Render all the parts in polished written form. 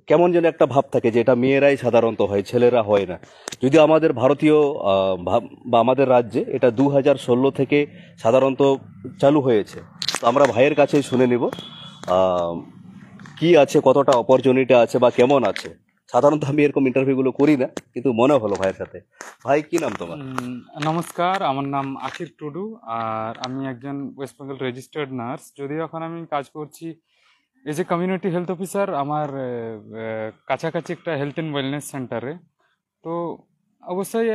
কেমন যেন একটা ভাব থাকে যে এটা মেয়েরাই সাধারণত হয়, ছেলেরা হয় না। যদি আমাদের ভারতীয় বা আমাদের রাজ্যে এটা 2016 থেকে সাধারণত চালু হয়েছে। তো আমরা ভাইয়ের কাছেই শুনে নিব আহ, কি আছে, কতটা অপরচুনিটি আছে বা কেমন আছে। সাধারণত আমি এরকম ইন্টারভিউগুলো করি না, কিন্তু মনে হলো ভাইয়ের সাথে। ভাই, কি নাম তোমার? নমস্কার, আমার নাম আশির টুডু। আর আমি একজন ওয়েস্ট বেঙ্গল রেজিস্টার্ড নার্স। যদিও এখন আমি কাজ করছি as a community health officer আমার কাছাকাছি একটা হেলথ অ্যান্ড ওয়েলনেস সেন্টারে। তো অবশ্যই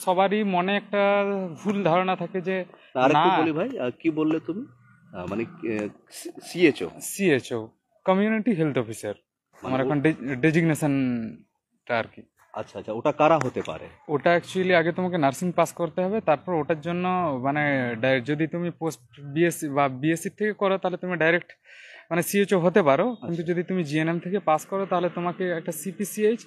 সবারই মনে একটা ভুল ধারণা থাকে যে না, আরেকটু না, বলি ভাই, কি বললে তুমি? মানে সিএচও? সিএচও কমিউনিটি হেলথ অফিসার মানে আমার এখন ডেজিগনেশনটা আর কি। আচ্ছা আচ্ছা, ওটা কারা হতে পারে? ওটা অ্যাকচুয়ালি আগে তোমাকে নার্সিং পাস করতে হবে, তারপর ওটার জন্য মানে যদি তুমি পোস্ট বিএসসি বা বিএসসি থেকে করো তাহলে তুমি ডাইরেক্ট মানে সিএইচও হতে পারো। কিন্তু আচ্ছা যদি তুমি জিএনএম থেকে পাস করো তাহলে তোমাকে একটা সিপিসিএইচ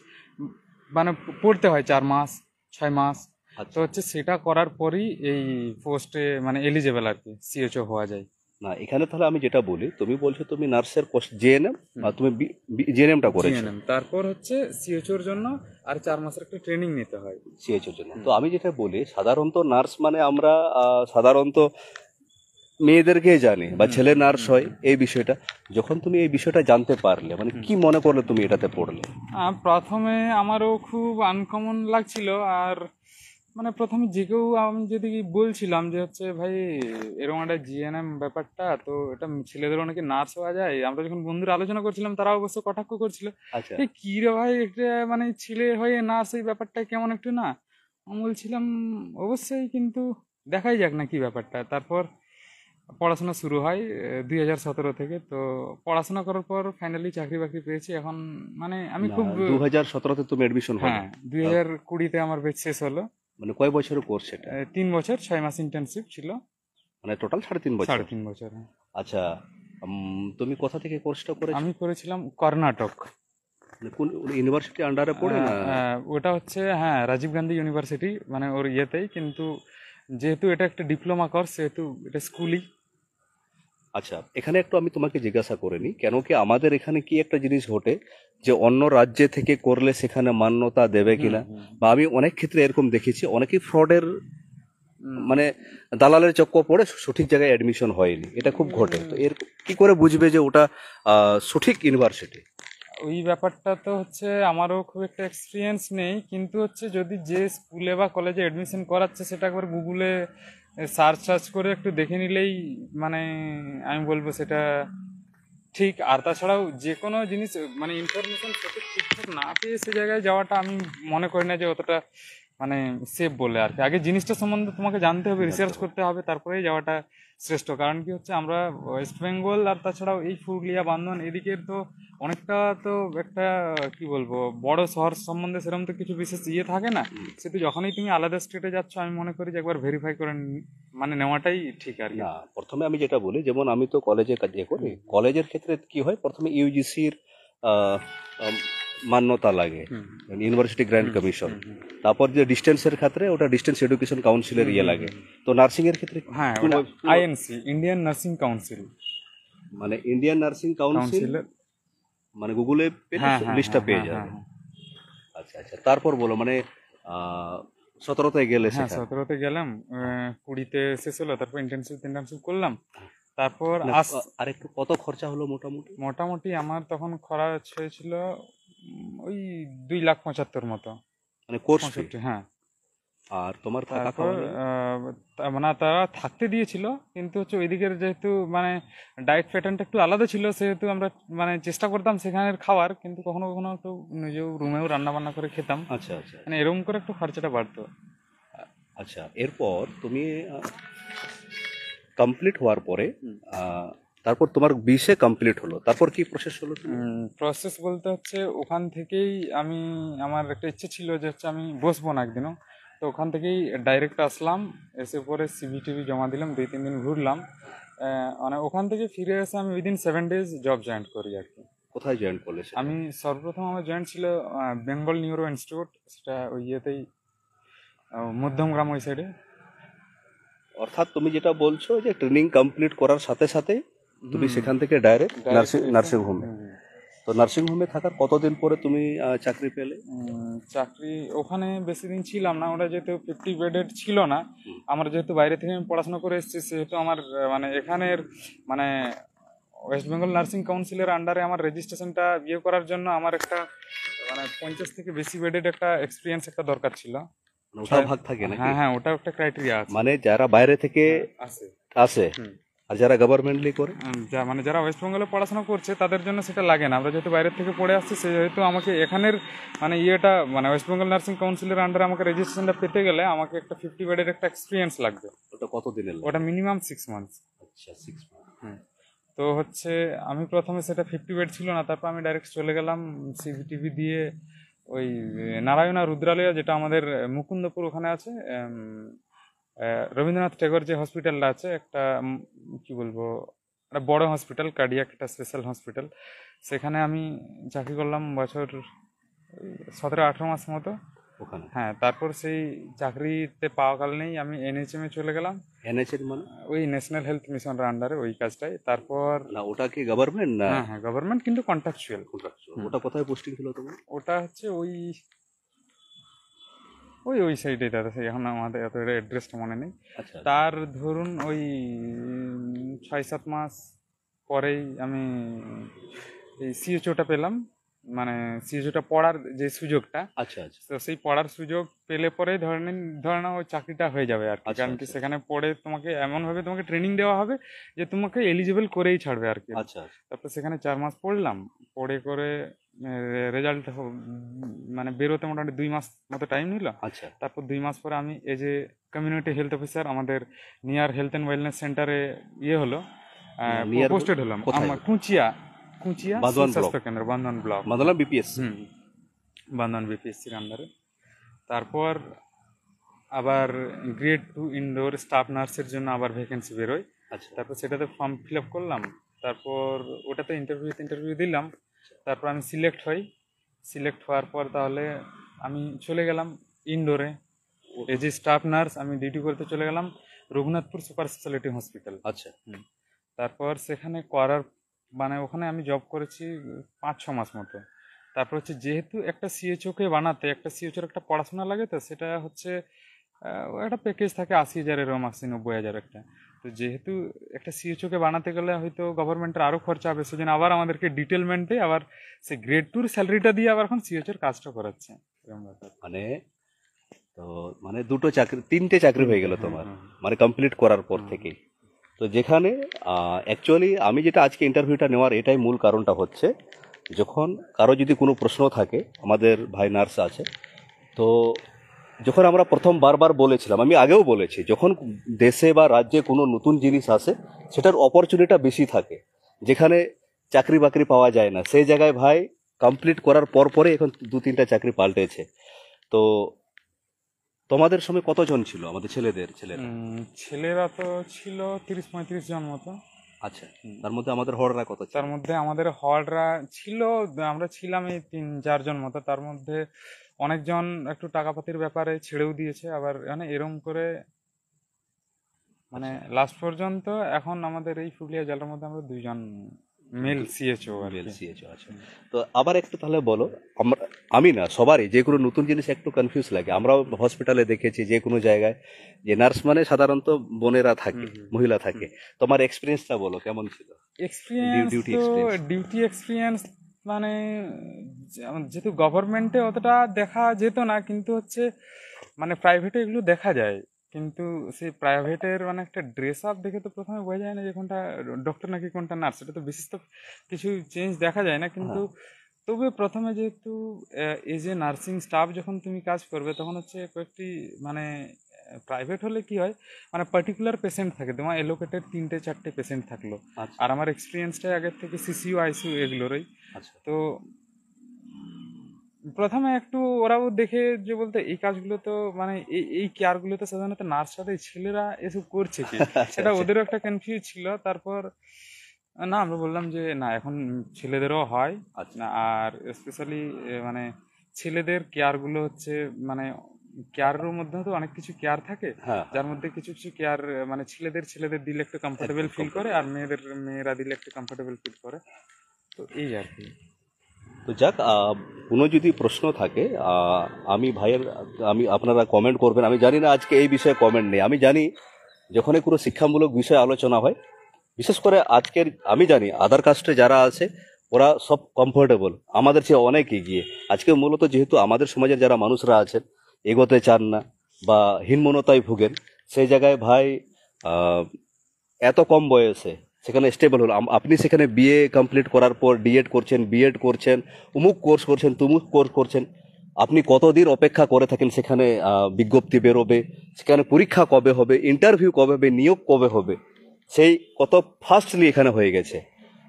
মানে পড়তে হয় 4 মাস 6 মাস। তো আচ্ছা। হচ্ছে সেটা করার পরই এই পোস্টে মানে এলিজেবল আর কি সিএইচও হওয়া যায়। না, এখানে তাহলে আমি যেটা বলি, তুমি বলছো তুমি নার্সের পোস্ট জেএনএম, আর তুমি জেএনএমটা করেছো জিএনএম তারপর হচ্ছে সিএইচওর জন্য আর 4 মাসের একটা ট্রেনিং নিতে হয়। সিএইচওর জন্য। তো আমি যেটা বলি, সাধারণত নার্স মানে আমরা সাধারণত মেয়েদেরকে জানি বা ছেলে নার্স হয় এই বিষয়টা। যখন তুমি এই বিষয়টা জানতে পারলে, মানে কি মনে করলে তুমি এটাতে পড়লে? প্রথমে আমারও খুব আনকমন লাগছিল। আর মানে প্রথমে যে কেউ আমি যদি বলছিলাম যে হচ্ছে ভাই এরকম একটা জিএনএম ব্যাপারটা, তো এটা ছেলেদের অনেকে নার্স হওয়া যায়, আমরা যখন বন্ধুরা আলোচনা করছিলাম তারা অবশ্য কটাক্ষ করছিল, আচ্ছা। এই কি রে ভাই এটা মানে ছেলে হয়ে নার্স এই ব্যাপারটা কেমন একটু না। আমি বলছিলাম অবশ্যই, কিন্তু দেখাই যাক না কি ব্যাপারটা। তারপর পড়াশোনা শুরু হয় 2017 থেকে। তো পড়াশোনা করার পর ফাইনালি চাকরি বাকরি পেয়েছি এখন। মানে আমি না, খুব 2017-তে তুমি অ্যাডমিশন হলে? হ্যাঁ, 2020-তে আমার বেচ শেষ হলো। মানে কয় বছরের কোর্স সেটা? 3 বছর 6 মাস ইন্টার্নশিপ ছিল। মানে টোটাল 3.5 বছর? 3.5 বছর, হ্যাঁ। আচ্ছা। তুমি কোথা থেকে কোর্সটা করেছো? আমি করেছিলাম কর্ণাটক। মানে কোন ইউনিভার্সিটি আন্ডারে পড়ে না? ওটা হচ্ছে হ্যাঁ রাজীব গান্ধী ইউনিভার্সিটি, মানে ওর ইয়েতেই। কিন্তু যেহেতু এটা একটা ডিপ্লোমা কোর্স সেহেতু এটা স্কুলই। আচ্ছা, এখানে একটু আমি তোমাকে জিজ্ঞাসা করে নিই, কেন কি আমাদের এখানে কি একটা জিনিস ঘটে যে অন্য রাজ্যে থেকে করলে সেখানে মান্যতা দেবে হুম কিনা, হুম বা আমি অনেক ক্ষেত্রে এরকম দেখেছি অনেকেই ফ্রডের হুম। মানে দালালের চক্কর পড়ে সঠিক জায়গায় অ্যাডমিশন হয়নি। এটা খুব ঘটে। তো এর কি করে বুঝবে যে ওটা সঠিক ইউনিভার্সিটি? ওই ব্যাপারটা তো হচ্ছে আমারও খুব একটা এক্সপিরিয়েন্স নেই, কিন্তু হচ্ছে যদি যে স্কুলে বা কলেজে অ্যাডমিশন করাচ্ছে সেটা একবার গুগলে সার্চ করে একটু দেখে নিলেই মানে আমি বলবো সেটা ঠিক। আর তাছাড়াও যে কোনো জিনিস মানে ইনফরমেশন সঠিক ঠিকঠাক না পেয়ে সে জায়গায় যাওয়াটা আমি মনে করি না যে অতটা মানে সেফ বলে আর কি। আগে জিনিসটা সম্বন্ধে তোমাকে জানতে হবে, জানতে রিসার্চ হবে। করতে হবে, তারপরেই যাওয়াটা শ্রেষ্ঠ। কারণ কি হচ্ছে আমরা ওয়েস্ট বেঙ্গল আর তাছাড়াও এই পুরুলিয়া বান্ধন এদিকের তো অনেকটা তো একটা কি বলবো বড় শহর সম্বন্ধে সেরকম তো কিছু বিশেষ ইয়ে থাকে না। সেহেতু যখনই তুমি আলাদা স্টেটে যাচ্ছ আমি মনে করি যে একবার ভেরিফাই করে মানে নেওয়াটাই ঠিক আর কি। না, প্রথমে আমি যেটা বলি, যেমন আমি তো কলেজে কাজ করি, কলেজের ক্ষেত্রে কি হয়, প্রথমে ইউজিসির মান্যতা লাগে, হুম ইউনিভার্সিটি গ্র্যান্ড হুম কমিশন। হুম হুম তারপর যে ডিস্টেন্সের ক্ষেত্রে ওটা ডিস্টেন্স এডুকেশন কাউন্সিলের হুম ইয়ে হুম লাগে। হুম। তো নার্সিং এর ক্ষেত্রে হ্যাঁ, ওটা আইএনসি, ইন্ডিয়ান নার্সিং কাউন্সিল। মানে ইন্ডিয়ান নার্সিং কাউন্সিল, কাউন্সিলের মানে গুগলে পেলে হ্যাঁ হ্যাঁ লিস্টটা হ্যাঁ পেয়ে হ্যাঁ হ্যাঁ যাবে। হ্যাঁ। আচ্ছা আচ্ছা, তারপর বলো, মানে আহ 17-তে গেলে হ্যাঁ, সেখানে 17-তে গেলাম। 20-তে শেষ হলো, তারপর ইন্টার্নশিপ করলাম। তারপর মানে আর একটু কত খরচা হলো মোটামুটি? মোটামুটি আমার তখন খরচ হয়েছিল ওই 2,75,000 মতো। মানে কোর্স ফি? 65, হ্যাঁ। আর তোমার থাকা তারপর খাওয়া নিয়ে? মানে তারা থাকতে দিয়েছিল, কিন্তু হচ্ছে ওইদিকের যেহেতু মানে ডায়েট প্যাটার্নটা একটু আলাদা ছিল সেহেতু আমরা মানে চেষ্টা করতাম সেখানের খাবার, কিন্তু কখনো কখনো একটু নিজেও রুমেও রান্না বান্না করে খেতাম। আচ্ছা আচ্ছা মানে এরকম করে একটু খরচাটা বাড়তো। আচ্ছা। এরপর তুমি কমপ্লিট হওয়ার পরে আহ, তারপর তোমার বিসে কমপ্লিট হলো, তারপর কি প্রসেস হলো তুমি? প্রসেস বলতে হচ্ছে ওখান থেকেই আমি আমার একটা ইচ্ছে ছিল যে হচ্ছে আমি বসবো না একদিনও। তো ওখান থেকেই ডাইরেক্ট আসলাম। এসে পরে সিভি টিভি জমা দিলাম, 2-3 দিন ঘুরলাম। মানে ওখান থেকে ফিরে এসে আমি উইদিন 7 ডেজ জব জয়েন করি আর কি। কোথায় জয়েন করলে সেটা? আমি সর্বপ্রথম আমার জয়েন ছিল বেঙ্গল নিউরো ইনস্টিটিউট, সেটা ওই ইয়েতেই মধ্যমগ্রাম ওই সাইডে। অর্থাৎ তুমি যেটা বলছো যে ট্রেনিং কমপ্লিট করার সাথে সাথে তুমি হুম, সেখান থেকে ডাইরেক্ট ডাইরেক্ট এসে নার্সিং হোমে। তো নার্সিংহোমে থাকার কতদিন পরে তুমি চাকরি পেলে? চাকরি ওখানে বেশি দিন ছিলাম না, ওটা যেহেতু 50 বেডেড ছিল না, আমার যেহেতু বাইরে থেকে আমি পড়াশোনা করে এসেছি, সেহেতু আমার মানে এখানের মানে ওয়েস্ট বেঙ্গল নার্সিং কাউন্সিলের আন্ডারে আমার রেজিস্ট্রেশনটা ইয়ে করার জন্য আমার একটা মানে 50 থেকে বেশি বেডেড একটা এক্সপিরিয়েন্স একটা দরকার ছিল। মানে ওটা ভাগ থাকে নাকি? হ্যাঁ হ্যাঁ, ওটা একটা ক্রাইটেরিয়া আছে। মানে যারা বাইরে থেকে আছে। আসে হুম। আর যারা গভর্নমেন্টলি করে? মানে যারা ওয়েস্ট বেঙ্গলে পড়াশোনা করছে তাদের জন্য সেটা লাগে না, আমরা যেহেতু বাইরের থেকে পড়ে আসছি সেহেতু আমাকে এখানের মানে ইয়েটা মানে ওয়েস্ট বেঙ্গল নার্সিং কাউন্সিলের আন্ডারে আমাকে রেজিস্ট্রেশনটা পেতে গেলে আমাকে একটা 50 বেডের একটা এক্সপিরিয়েন্স লাগবে। ওটা কত দিনের? ওটা মিনিমাম 6 মান্থস। আচ্ছা, 6 মান্থ। হুম। তো হচ্ছে আমি প্রথমে সেটা 50 বেড ছিল না, তারপর আমি ডাইরেক্ট চলে গেলাম সিভিটিভি দিয়ে ওই নারায়ণা রুদ্রালয়া, যেটা আমাদের মুকুন্দপুর ওখানে আছে। রবীন্দ্রনাথ টেগোর যে হসপিটালটা আছে একটা কি বলবো একটা বড় হসপিটাল, কার্ডিয়াক একটা স্পেশাল হসপিটাল, সেখানে আমি চাকরি করলাম বছর 17-18 মাস মতো ওখানে? হ্যাঁ, তারপর সেই চাকরিতে পাওয়াকালীনই আমি এনএইচএম এ চলে গেলাম, এনএচএম মানে? ওই ন্যাশনাল হেলথ মিশনের আন্ডারে ওই কাজটাই। তারপর না, ওটা কি গভর্নমেন্ট না? হ্যাঁ হ্যাঁ, গভর্নমেন্ট কিন্তু কন্ট্রাকচুয়াল। ওটা কোথায় পোস্টিং ছিল তোমার? ওটা হচ্ছে ওই ওই ওই সাইডে দাদা, সেই এখন আমাদের এত অ্যাড্রেসটা মনে নেই। আচ্ছা। তার ধরুন ওই 6-7 মাস পরেই আমি এই সিএচওটা পেলাম, মানে সিএচওটা পড়ার যে সুযোগটা, আচ্ছা আচ্ছা। তো সেই পড়ার সুযোগ পেলে পরে ধরে নাও ওই চাকরিটা হয়ে যাবে আর কি। আচ্ছা, কারণ কি আচ্ছা। সেখানে পড়ে তোমাকে এমনভাবে তোমাকে ট্রেনিং দেওয়া হবে যে তোমাকে এলিজিবল করেই ছাড়বে আর কি। আচ্ছা আচ্ছা। তারপর সেখানে 4 মাস পড়লাম, পড়ে করে রেজাল্ট মানে বেরোতে মোটামুটি 2 মাস মতো টাইম নিল। আচ্ছা। তারপর 2 মাস পরে আমি as a community health officer আমাদের নিয়ার হেলথ অ্যান্ড ওয়েলনেস সেন্টারে ইয়ে হলো, near পোস্টেড হলাম। কোথায়? আমার কুচিয়া কুচিয়া বাঁধওয়ান ব্লক? স্বাস্থ্য কেন্দ্র, বান্ধন ব্লক, মাদালাম বিপিএসসি? হুম, বান্ধন বিপিএসসির আন্ডারে। তারপর আবার গ্রেড 2 ইনডোর স্টাফ নার্সের জন্য আবার ভ্যাকেন্সি বেরোয়। আচ্ছা। তারপর সেটাতে ফর্ম ফিল আপ করলাম, তারপর ওটাতে ইন্টারভিউ দিলাম, তারপর আমি সিলেক্ট হই। সিলেক্ট হওয়ার পর তাহলে আমি চলে গেলাম ইনডোরে এজ এ স্টাফ নার্স, আমি ডিউটি করতে চলে গেলাম রঘুনাথপুর সুপার স্পেশালিটি হসপিটাল। আচ্ছা। তারপর সেখানে করার মানে ওখানে আমি জব করেছি 5-6 মাস মতো। তারপর হচ্ছে যেহেতু একটা সিএচওকে বানাতে একটা সিএচওর একটা পড়াশোনা লাগে, তো সেটা হচ্ছে একটা প্যাকেজ থাকে 80,000 এরকম 80-90,000 একটা। তো যেহেতু একটা সিএচওকে বানাতে গেলে হয়তো গভর্নমেন্টের আরও খরচা হবে, সেজন্য আবার আমাদেরকে ডিটেলমেন্টে আবার সেই গ্রেড 2 স্যালারিটা দিয়ে আবার এখন সিএচওর কাজটা করাচ্ছে, এরকম ব্যাপার। মানে তো মানে দুটো চাকরি, তিনটে চাকরি হয়ে গেল তোমার, মানে কমপ্লিট করার পর থেকেই। তো যেখানে অ্যাকচুয়ালি আমি যেটা আজকে ইন্টারভিউটা নেওয়ার এটাই মূল কারণটা হচ্ছে, যখন কারো যদি কোনো প্রশ্ন থাকে, আমাদের ভাই নার্স আছে, তো যখন আমরা প্রথম বারবার বলেছিলাম, আমি আগেও বলেছি, যখন দেশে বা রাজ্যে কোনো নতুন জিনিস আসে সেটার অপরচুনিটিটা বেশি থাকে, যেখানে চাকরি বাকরি পাওয়া যায় না, সেই জায়গায় ভাই কমপ্লিট করার পর পরে এখন 2-3টা চাকরি পাল্টেছে। তো তোমাদের সময় কতজন ছিল আমাদের ছেলেরা? ছেলেরা তো ছিল 30-35 জন মতো। আচ্ছা। তার মধ্যে আমাদের হড়রা কত ছিল? তার মধ্যে আমাদের হলরা ছিল, আমরা ছিলাম এই 3-4 জন মতো। তার মধ্যে অনেকজন একটু টাকাপাতির ব্যাপারে ছেড়েও দিয়েছে, আবার মানে এরম করে মানে লাস্ট পর্যন্ত এখন আমাদের এই পুরুলিয়া জেলার মধ্যে আমরা 2 জন মেল সিএচও আর মেল কি। সিএচও আছে। তো আবার একটু তাহলে বলো, আমি না সবারই যে কোনো নতুন জিনিস একটু কনফিউজ লাগে। আমরাও হসপিটালে দেখেছি যে কোনো জায়গায় যে নার্স মানে সাধারণত বোনেরা থাকে, মহিলা থাকে। তোমার এক্সপিরিয়েন্সটা বলো কেমন ছিল? এক্সপিরিয়েন্স ডিউটি তো এক্সপিরিয়েন্স। ডিউটি এক্সপিরিয়েন্স মানে যেহেতু গভর্নমেন্টে অতটা দেখা যেত না, কিন্তু হচ্ছে মানে প্রাইভেটে এগুলো দেখা যায়। কিন্তু সেই প্রাইভেটের মানে একটা ড্রেস আপ দেখে তো প্রথমে বোঝা যায় না যে কোনটা ডক্টর নাকি কোনটা নার্স, এটা তো বিশেষ তো কিছু চেঞ্জ দেখা যায় না। কিন্তু তবে প্রথমে যেহেতু এজ এ নার্সিং স্টাফ যখন তুমি কাজ করবে, তখন হচ্ছে কয়েকটি মানে প্রাইভেট হলে কি হয় মানে পার্টিকুলার পেশেন্ট থাকে, তোমার এলোকেটেড 3-4টে পেশেন্ট থাকলো। আচ্ছা আর আমার এক্সপিরিয়েন্সটাই আগের থেকে সিসিউ আইসিইউ এগুলোরই। আচ্ছা। তো প্রথমে একটু ওরাও দেখে যে বলতে এই কাজগুলো তো মানে এই কেয়ারগুলো তো সাধারণত নার্সরাই, ছেলেরা এসব করছে কি, আচ্ছা, এটা আচ্ছা। ওদেরও একটা কনফিউজ ছিল। তারপর না আমরা বললাম যে না এখন ছেলেদেরও হয় আচ্ছা। না, আর স্পেশালি মানে ছেলেদের কেয়ারগুলো হচ্ছে মানে কেয়ারের মধ্যে তো অনেক কিছু কেয়ার থাকে, হ্যাঁ। যার মধ্যে কিছু কিছু কেয়ার মানে ছেলেদের দিলে একটু কমফোর্টেবল ফিল করে, আর মেয়েরা দিলে একটু কমফোর্টেবল ফিল করে। তো এই আর কি। তো যাক, কোনো যদি প্রশ্ন থাকে আমি ভাইয়ের, আপনারা কমেন্ট করবেন। আমি জানি না আজকে এই বিষয়ে কমেন্ট নেই। আমি জানি যখনই কোনো শিক্ষামূলক বিষয়ে আলোচনা হয়, বিশেষ করে আজকের আমি জানি আধার কাস্টে যারা আছে ওরা সব কমফোর্টেবল, আমাদের চেয়ে অনেক এগিয়ে। আজকে মূলত যেহেতু আমাদের সমাজের যারা মানুষরা আছেন এগোতে চান না বা হীনমন্যতায় ভুগেন, সেই জায়গায় ভাই আহ, এত কম বয়সে সেখানে স্টেবল হলো। আপনি সেখানে বিএ কমপ্লিট করার পর ডিএড করছেন, বিএড করছেন, অমুক কোর্স করছেন, তুমুক কোর্স করছেন। আপনি কতদিন অপেক্ষা করে থাকেন সেখানে বিজ্ঞপ্তি বেরোবে, সেখানে পরীক্ষা কবে হবে, ইন্টারভিউ কবে হবে, নিয়োগ কবে হবে, সেই কত ফাস্টলি এখানে হয়ে গেছে।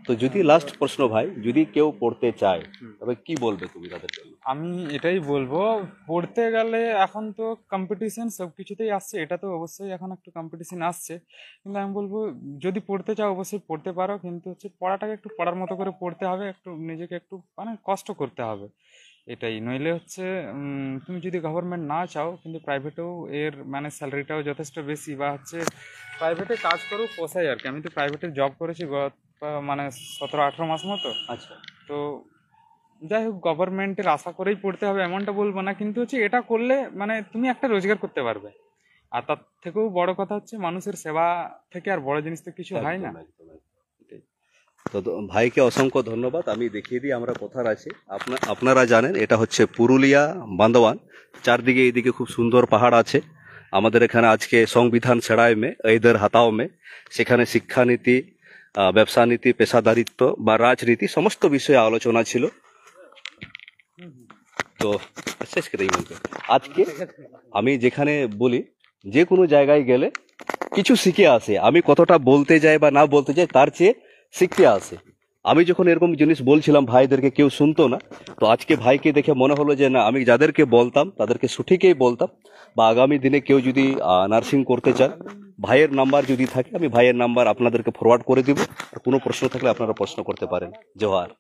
তো যদি লাস্ট প্রশ্ন ভাই, যদি কেউ পড়তে চায় তবে কি বলবে তুমি তাদের জন্য? আমি এটাই বলবো, পড়তে গেলে এখন তো কম্পিটিশন সব কিছুতেই আসছে, এটা তো অবশ্যই এখন একটু কম্পিটিশন আসছে, কিন্তু আমি বলবো যদি পড়তে চাও অবশ্যই পড়তে পারো, কিন্তু হচ্ছে পড়াটাকে একটু পড়ার মতো করে পড়তে হবে, একটু নিজেকে একটু মানে কষ্ট করতে হবে। এটাই নইলে হচ্ছে তুমি যদি গভর্নমেন্ট না চাও কিন্তু প্রাইভেটেও এর মানে স্যালারিটাও যথেষ্ট বেশি, বা হচ্ছে প্রাইভেটে কাজ করেও পোষায় আর কি। আমি তো প্রাইভেটে জব করেছি মানে 17-18 মাস মতো। আচ্ছা, তো যাই হোক, গভর্নমেন্টের আশা করেই পড়তে হবে এমনটা বলবো না, কিন্তু হচ্ছে এটা করলে মানে তুমি একটা রোজগার করতে পারবে। আর তার থেকেও বড় কথা হচ্ছে মানুষের সেবা থেকে আর বড় জিনিস তো কিছু হয় না। একদম একদম একদম। এটাই। তো ভাইকে অসংখ্য ধন্যবাদ। আমি দেখিয়ে দিই আমরা কোথায় আছি। আপনারা জানেন এটা হচ্ছে পুরুলিয়া বান্দওয়ান। চারদিকে এইদিকে খুব সুন্দর পাহাড় আছে। আমাদের এখানে আজকে সংবিধান ছেড়ায় মে ইধর হাতাও মে, সেখানে শিক্ষানীতি, ব্যবসা নীতি, পেশাদারিত্ব বা রাজনীতি সমস্ত বিষয়ে আলোচনা ছিল। তো শেষ করে দিই বলতে, আজকে আমি যেখানে বলি যে কোনো জায়গায় গেলে কিছু শিখে আসে। আমি কতটা বলতে যাই বা না বলতে যাই তার চেয়ে শিখতে আসে। আমি যখন এরকম জিনিস বলছিলাম ভাইদেরকে, কেউ শুনতো না। তো আজকে ভাইকে দেখে মনে হলো যে না, আমি যাদেরকে বলতাম তাদেরকে সঠিকই বলতাম। বা আগামী দিনে কেউ যদি নার্সিং করতে চান, ভাইয়ের নাম্বার যদি থাকে আমি ভাইয়ের নাম্বার আপনাদেরকে ফরওয়ার্ড করে দিব। আর কোনো প্রশ্ন থাকলে আপনারা প্রশ্ন করতে পারেন। জোহার।